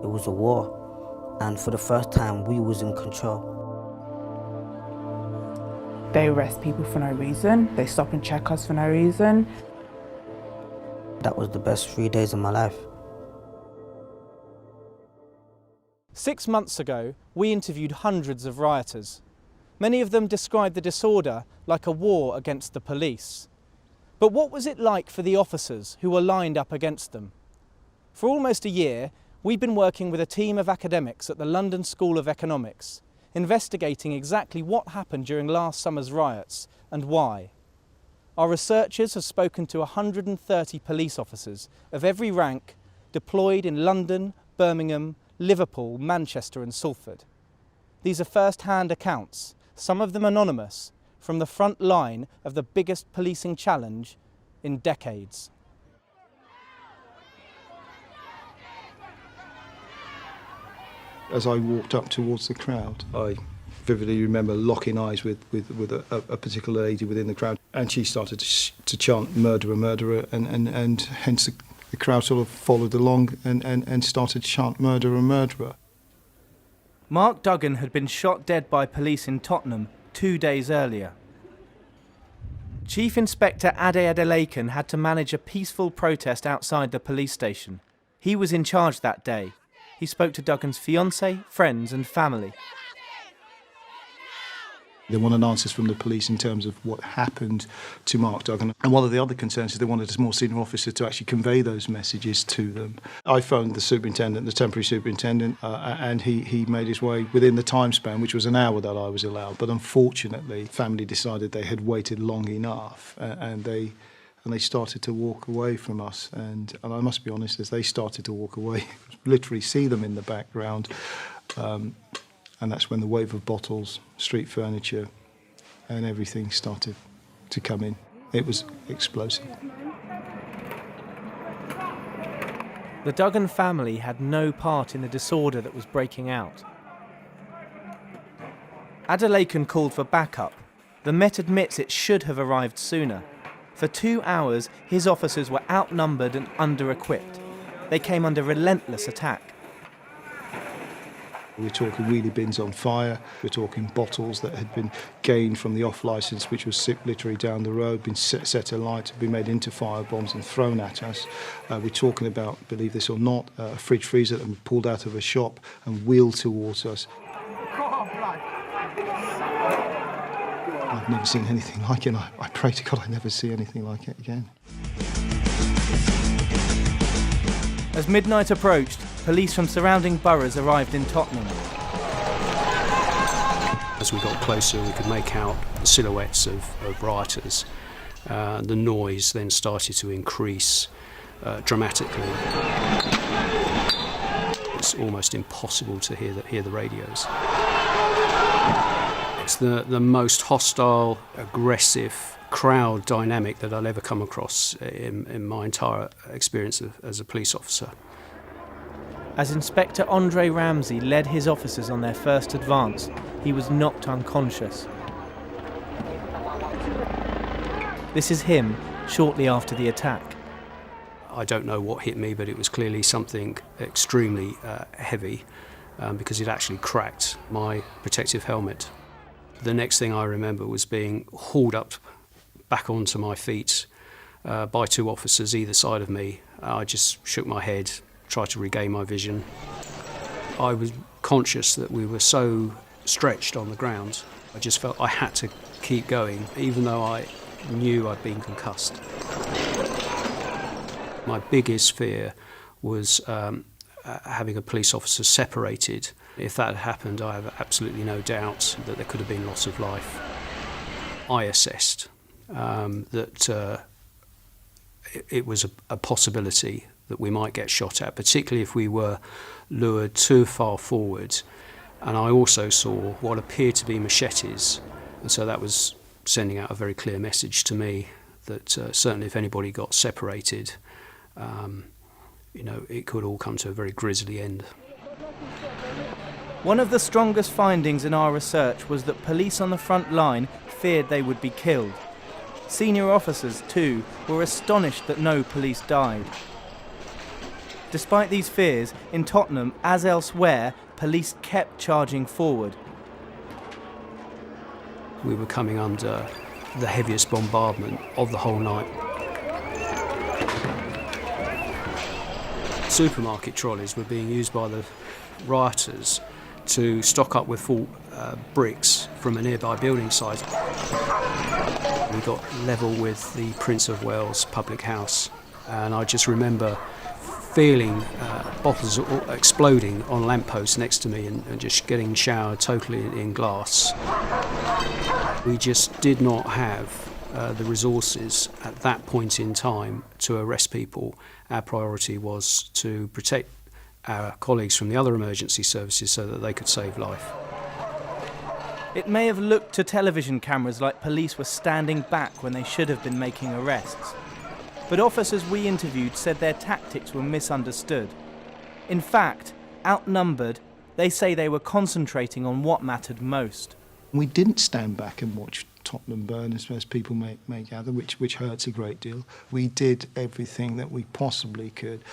It was a war, and for the first time, we was in control. They arrest people for no reason. They stop and check us for no reason. That was the best 3 days of my life. 6 months ago, we interviewed hundreds of rioters. Many of them described the disorder like a war against the police. But what was it like for the officers who were lined up against them? For almost a year, we've been working with a team of academics at the London School of Economics, investigating exactly what happened during last summer's riots and why. Our researchers have spoken to 130 police officers of every rank deployed in London, Birmingham, Liverpool, Manchester and Salford. These are first-hand accounts, some of them anonymous, from the front line of the biggest policing challenge in decades. As I walked up towards the crowd, I vividly remember locking eyes with a particular lady within the crowd, and she started to chant "murderer, murderer," and hence the crowd sort of followed along and started to chant "murderer, murderer." Mark Duggan had been shot dead by police in Tottenham 2 days earlier. Chief Inspector Ade Adelaken had to manage a peaceful protest outside the police station. He was in charge that day. He spoke to Duggan's fiancée, friends and family. They wanted answers from the police in terms of what happened to Mark Duggan. And one of the other concerns is they wanted a more senior officer to actually convey those messages to them. I phoned the superintendent, the temporary superintendent, and he made his way within the time span, which was an hour that I was allowed. But unfortunately, family decided they had waited long enough, and they started to walk away from us. And I must be honest, as they started to walk away, literally see them in the background. And that's when the wave of bottles, street furniture, and everything started to come in. It was explosive. The Duggan family had no part in the disorder that was breaking out. Adelaken called for backup. The Met admits it should have arrived sooner. For 2 hours, his officers were outnumbered and under-equipped. They came under relentless attack. We're talking wheelie bins on fire, we're talking bottles that had been gained from the off-licence, which was literally down the road, been set alight, been made into firebombs and thrown at us. We're talking about, believe this or not, a fridge freezer that was pulled out of a shop and wheeled towards us. I've never seen anything like it. I pray to God I never see anything like it again. As midnight approached, police from surrounding boroughs arrived in Tottenham. As we got closer, we could make out the silhouettes of rioters. The noise then started to increase dramatically. It's almost impossible to hear the radios. It's the most hostile, aggressive crowd dynamic that I'll ever come across in my entire experience as a police officer. As Inspector Andre Ramsey led his officers on their first advance, he was knocked unconscious. This is him shortly after the attack. I don't know what hit me, but it was clearly something extremely heavy because it actually cracked my protective helmet. The next thing I remember was being hauled up back onto my feet by 2 officers either side of me. I just shook my head, tried to regain my vision. I was conscious that we were so stretched on the ground. I just felt I had to keep going, even though I knew I'd been concussed. My biggest fear was having a police officer separated. If that had happened, I have absolutely no doubt that there could have been loss of life. I assessed that it was a possibility that we might get shot at, particularly if we were lured too far forward. And I also saw what appeared to be machetes, and so that was sending out a very clear message to me that certainly if anybody got separated, it could all come to a very grisly end. One of the strongest findings in our research was that police on the front line feared they would be killed. Senior officers, too, were astonished that no police died. Despite these fears, in Tottenham, as elsewhere, police kept charging forward. We were coming under the heaviest bombardment of the whole night. Supermarket trolleys were being used by the rioters to stock up with full bricks from a nearby building site. We got level with the Prince of Wales public house, and I just remember feeling bottles exploding on lampposts next to me and just getting showered totally in glass. We just did not have the resources at that point in time to arrest people. Our priority was to protect our colleagues from the other emergency services so that they could save life. It may have looked to television cameras like police were standing back when they should have been making arrests. But officers we interviewed said their tactics were misunderstood. In fact, outnumbered, they say they were concentrating on what mattered most. We didn't stand back and watch Tottenham burn, as people may gather, which hurts a great deal. We did everything that we possibly could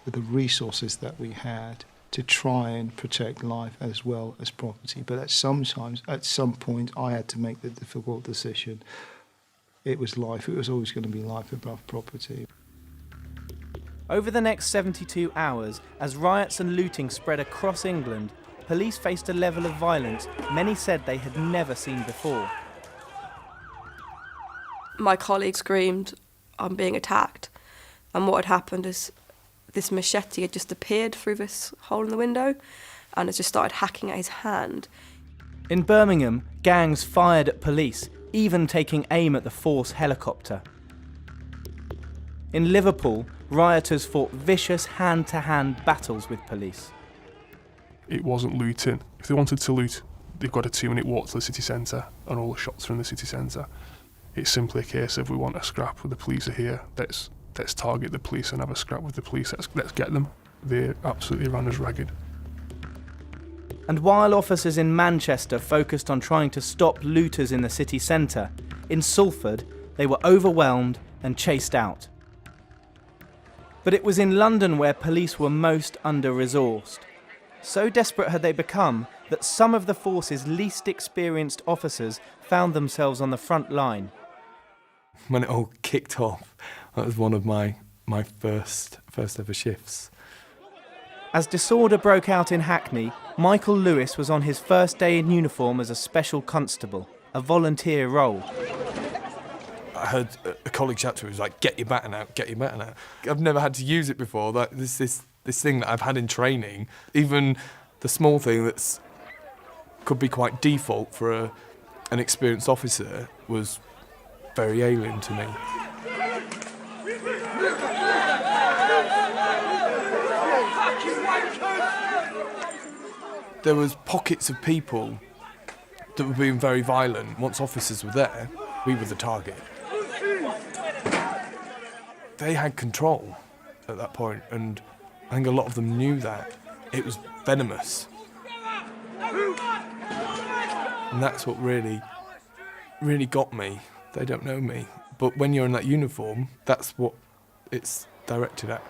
with the resources that we had to try and protect life as well as property. But at some point, I had to make the difficult decision. It was life. It was always going to be life above property. Over the next 72 hours, as riots and looting spread across England, police faced a level of violence many said they had never seen before. My colleague screamed, "I'm being attacked." And what had happened is this machete had just appeared through this hole in the window and had just started hacking at his hand. In Birmingham, gangs fired at police, even taking aim at the Force helicopter. In Liverpool, rioters fought vicious hand-to-hand battles with police. It wasn't looting. If they wanted to loot, they've got a 2-minute walk to the city centre and all the shots are in the city centre. It's simply a case of we want a scrap with the police are here, let's target the police and have a scrap with the police, let's get them. They absolutely ran us ragged. And while officers in Manchester focused on trying to stop looters in the city centre, in Salford they were overwhelmed and chased out. But it was in London where police were most under-resourced. So desperate had they become that some of the force's least experienced officers found themselves on the front line. When it all kicked off, that was one of my first ever shifts. As disorder broke out in Hackney, Michael Lewis was on his first day in uniform as a special constable, a volunteer role. I heard a colleague shout to me, he was like, "Get your baton out, get your baton out." I've never had to use it before. Like, this thing that I've had in training, even the small thing that's could be quite default for an experienced officer, was very alien to me. There was pockets of people that were being very violent. Once officers were there, we were the target. They had control at that point, and I think a lot of them knew that. It was venomous. And that's what really got me. They don't know me. But when you're in that uniform, that's what it's directed at.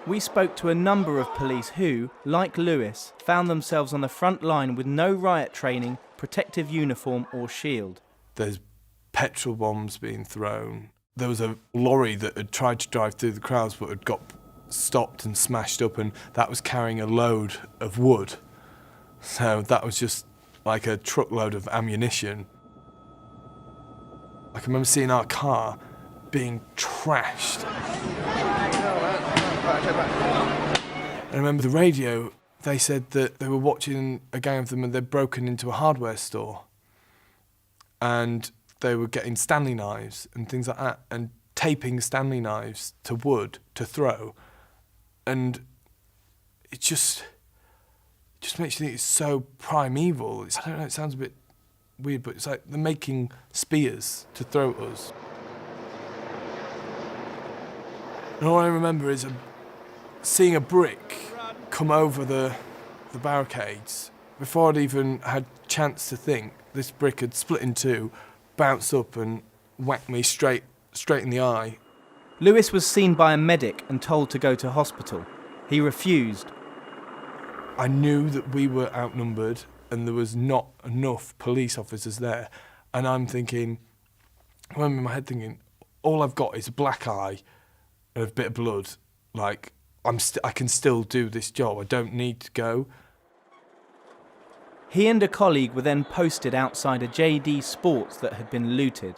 We spoke to a number of police who, like Lewis, found themselves on the front line with no riot training, protective uniform or shield. There's petrol bombs being thrown. There was a lorry that had tried to drive through the crowds but had got stopped and smashed up, and that was carrying a load of wood. So that was just like a truckload of ammunition. I can remember seeing our car being trashed. I remember the radio, they said that they were watching a gang of them and they'd broken into a hardware store and they were getting Stanley knives and things like that and taping Stanley knives to wood to throw. And it just makes you think it's so primeval. I don't know, it sounds a bit weird, but it's like they're making spears to throw at us. And all I remember is seeing a brick come over the barricades. Before I'd even had a chance to think, this brick had split in two, bounced up and whacked me straight in the eye. Lewis was seen by a medic and told to go to hospital. He refused. I knew that we were outnumbered and there was not enough police officers there. And I'm thinking, I'm in my head thinking, all I've got is a black eye and a bit of blood. Like, I can still do this job. I don't need to go. He and a colleague were then posted outside a JD Sports that had been looted.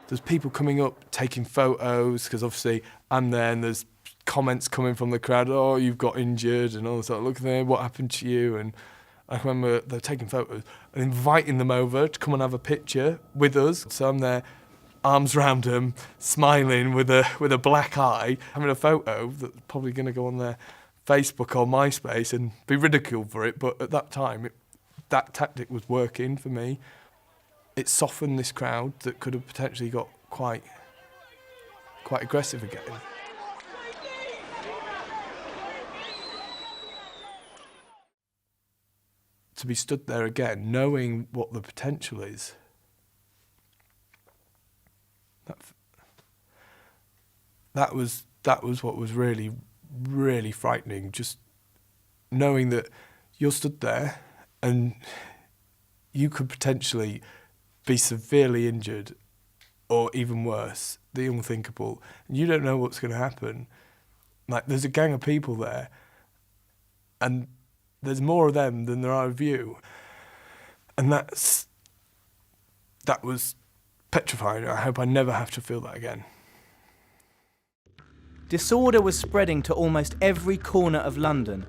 There's people coming up, taking photos, because obviously I'm there and there's comments coming from the crowd, oh, you've got injured and all this, look there, what happened to you? And I remember they're taking photos and inviting them over to come and have a picture with us. So I'm there, arms round them, smiling with a black eye, having a photo that's probably going to go on their Facebook or MySpace and be ridiculed for it. But at that time, that tactic was working for me. It softened this crowd that could have potentially got quite aggressive again. To be stood there again, knowing what the potential is, that was what was really, really frightening. Just knowing that you're stood there and you could potentially be severely injured, or even worse, the unthinkable, and you don't know what's going to happen. Like, there's a gang of people there, and there's more of them than there are of you. And that was petrifying. I hope I never have to feel that again. Disorder was spreading to almost every corner of London.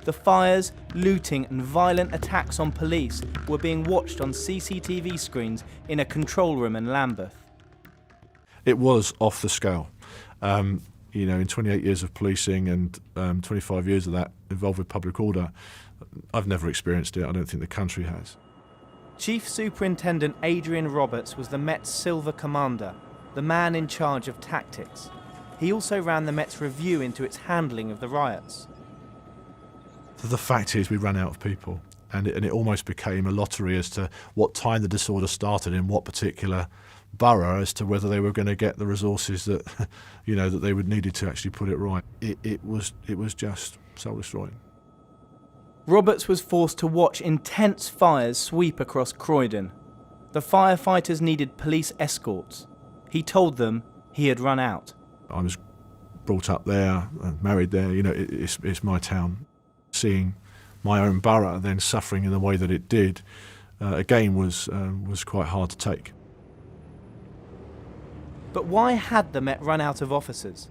The fires, looting and violent attacks on police were being watched on CCTV screens in a control room in Lambeth. It was off the scale. In 28 years of policing and 25 years of that involved with public order, I've never experienced it. I don't think the country has. Chief Superintendent Adrian Roberts was the Met's Silver Commander, the man in charge of tactics. He also ran the Met's review into its handling of the riots. The fact is we ran out of people, and it almost became a lottery as to what time the disorder started in what particular borough, as to whether they were going to get the resources that that they would needed to actually put it right. It was just soul destroying. Roberts was forced to watch intense fires sweep across Croydon. The firefighters needed police escorts. He told them he had run out. I was brought up there, married there. It's my town. Seeing my own borough then suffering in the way that it did, again was quite hard to take. But why had the Met run out of officers?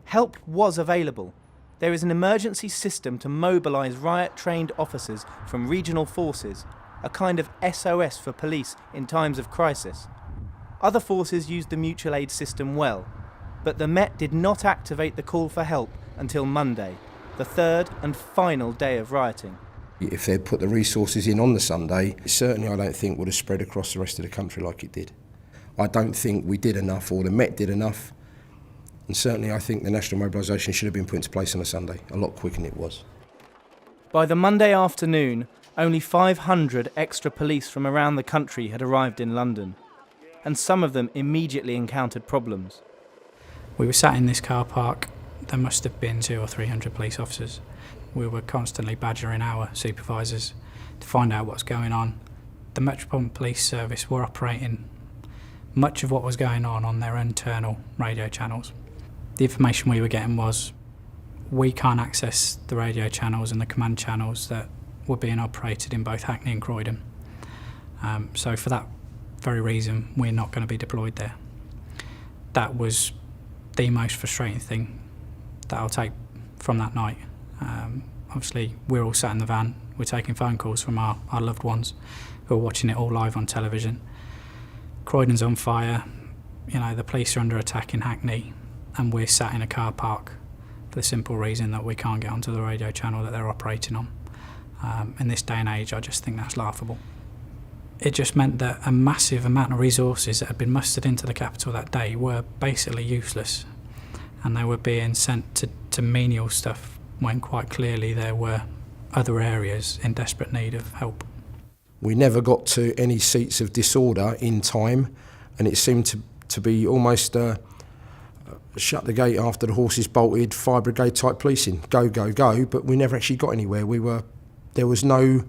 Help was available. There is an emergency system to mobilise riot-trained officers from regional forces, a kind of SOS for police in times of crisis. Other forces used the mutual aid system well, but the Met did not activate the call for help until Monday, the third and final day of rioting. If they'd put the resources in on the Sunday, certainly I don't think would have spread across the rest of the country like it did. I don't think we did enough, or the Met did enough, and certainly I think the national mobilisation should have been put into place on a Sunday, a lot quicker than it was. By the Monday afternoon, only 500 extra police from around the country had arrived in London, and some of them immediately encountered problems. We were sat in this car park. There must have been 200 or 300 police officers. We were constantly badgering our supervisors to find out what's going on. The Metropolitan Police Service were operating much of what was going on their internal radio channels. The information we were getting was, we can't access the radio channels and the command channels that were being operated in both Hackney and Croydon. So for that very reason, we're not going to be deployed there. That was the most frustrating thing that I'll take from that night. Obviously, we're all sat in the van, we're taking phone calls from our loved ones who are watching it all live on television. Croydon's on fire, the police are under attack in Hackney, and we're sat in a car park for the simple reason that we can't get onto the radio channel that they're operating on. In this day and age, I just think that's laughable. It just meant that a massive amount of resources that had been mustered into the capital that day were basically useless, and they were being sent to menial stuff when quite clearly there were other areas in desperate need of help. We never got to any seats of disorder in time, and it seemed to be almost shut the gate after the horses bolted, fire brigade type policing, go, go, go, but we never actually got anywhere. There was no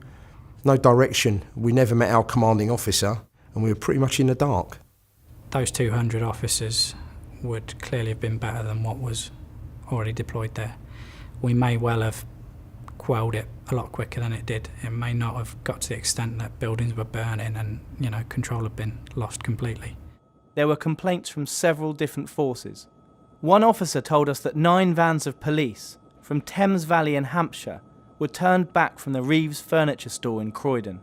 direction. We never met our commanding officer, and we were pretty much in the dark. Those 200 officers would clearly have been better than what was already deployed there. We may well have quelled it a lot quicker than it did. It may not have got to the extent that buildings were burning and, control had been lost completely. There were complaints from several different forces. One officer told us that 9 vans of police from Thames Valley in Hampshire were turned back from the Reeves furniture store in Croydon.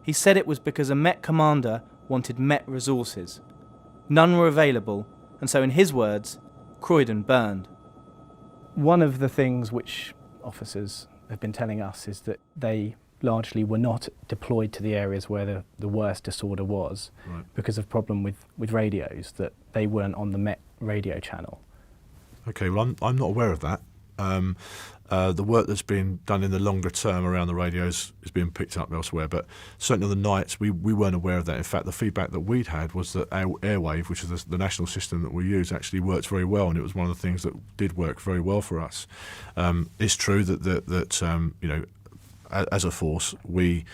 He said it was because a Met commander wanted Met resources. None were available, and so in his words, Croydon burned. One of the things which officers have been telling us is that they largely were not deployed to the areas where the worst disorder was, right, because of problem with radios, that they weren't on the Met radio channel. Okay, well, I'm not aware of that. The work that's been done in the longer term around the radios is being picked up elsewhere, but certainly on the nights we weren't aware of that. In fact, the feedback that we'd had was that our Airwave, which is the national system that we use, actually works very well, and it was one of the things that did work very well for us. It's true that as a force, we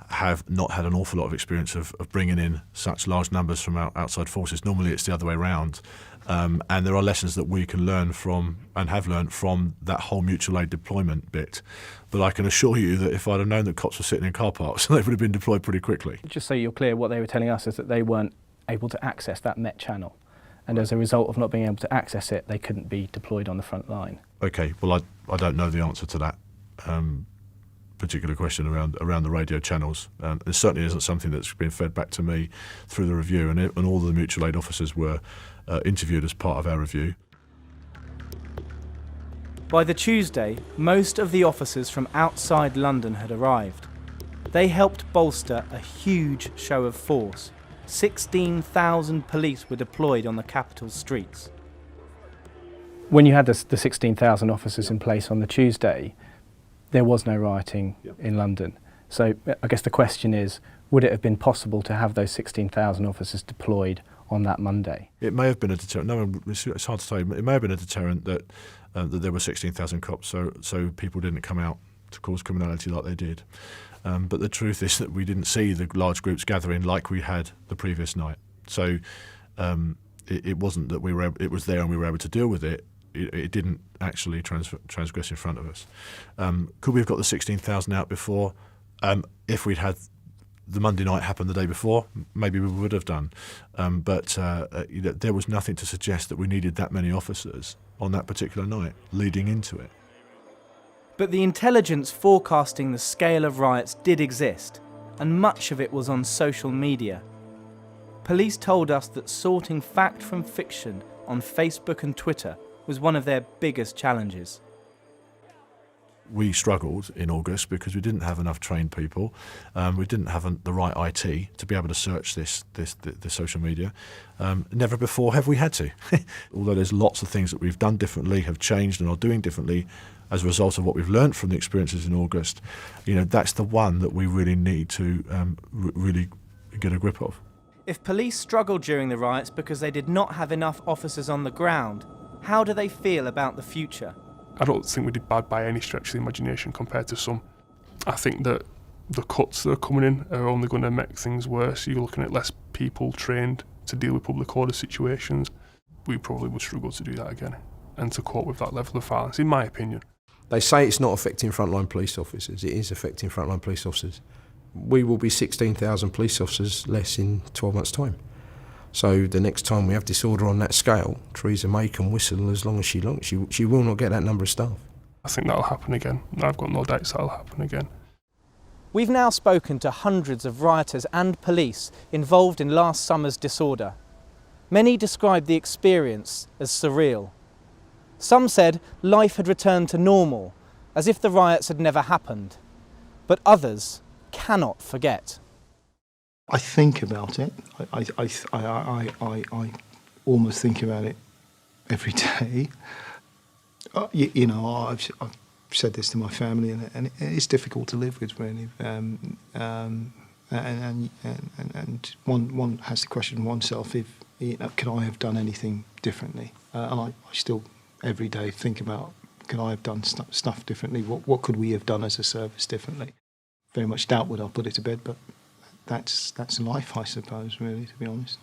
have not had an awful lot of experience of bringing in such large numbers from outside forces. Normally it's the other way around. And there are lessons that we can learn from, and have learned from, that whole mutual aid deployment bit. But I can assure you that if I'd have known that cops were sitting in car parks, they would have been deployed pretty quickly. Just so you're clear, what they were telling us is that they weren't able to access that Met channel. And as a result of not being able to access it, they couldn't be deployed on the front line. Okay, well, I don't know the answer to that particular question around the radio channels. It certainly isn't something that's been fed back to me through the review, and all the mutual aid officers were interviewed as part of our review. By the Tuesday, most of the officers from outside London had arrived. They helped bolster a huge show of force. 16,000 police were deployed on the capital's streets. When you had the 16,000 officers in place on the Tuesday, there was no rioting in London. So I guess the question is, would it have been possible to have those 16,000 officers deployed on that Monday? It may have been a deterrent. No, it's hard to say. It may have been a deterrent that there were 16,000 cops, so people didn't come out to cause criminality like they did. But the truth is that we didn't see the large groups gathering like we had the previous night. So it wasn't that it was there and we were able to deal with it. It didn't actually transgress in front of us. Could we have got the 16,000 out before? If we'd had the Monday night happen the day before, maybe we would have done. But there was nothing to suggest that we needed that many officers on that particular night leading into it. But the intelligence forecasting the scale of riots did exist, and much of it was on social media. Police told us that sorting fact from fiction on Facebook and Twitter was one of their biggest challenges. We struggled in August because we didn't have enough trained people. We didn't have the right IT to be able to search this social media. Never before have we had to. Although there's lots of things that we've done differently, have changed and are doing differently as a result of what we've learned from the experiences in August. That's the one that we really need to really get a grip of. If police struggled during the riots because they did not have enough officers on the ground, how do they feel about the future? I don't think we did bad by any stretch of the imagination compared to some. I think that the cuts that are coming in are only going to make things worse. You're looking at less people trained to deal with public order situations. We probably would struggle to do that again and to cope with that level of violence, in my opinion. They say it's not affecting frontline police officers. It is affecting frontline police officers. We will be 16,000 police officers less in 12 months' time. So the next time we have disorder on that scale, Theresa May can whistle as long as she likes. She will not get that number of staff. I think that'll happen again. I've got no doubts that'll happen again. We've now spoken to hundreds of rioters and police involved in last summer's disorder. Many described the experience as surreal. Some said life had returned to normal, as if the riots had never happened. But others cannot forget. I think about it. I almost think about it every day. I've said this to my family, and it's difficult to live with, really. And one has to question oneself Could I have done anything differently? And I still, every day, think about, could I have done stuff differently? What could we have done as a service differently? Very much doubt would I put it to bed, but that's life, I suppose, really, to be honest.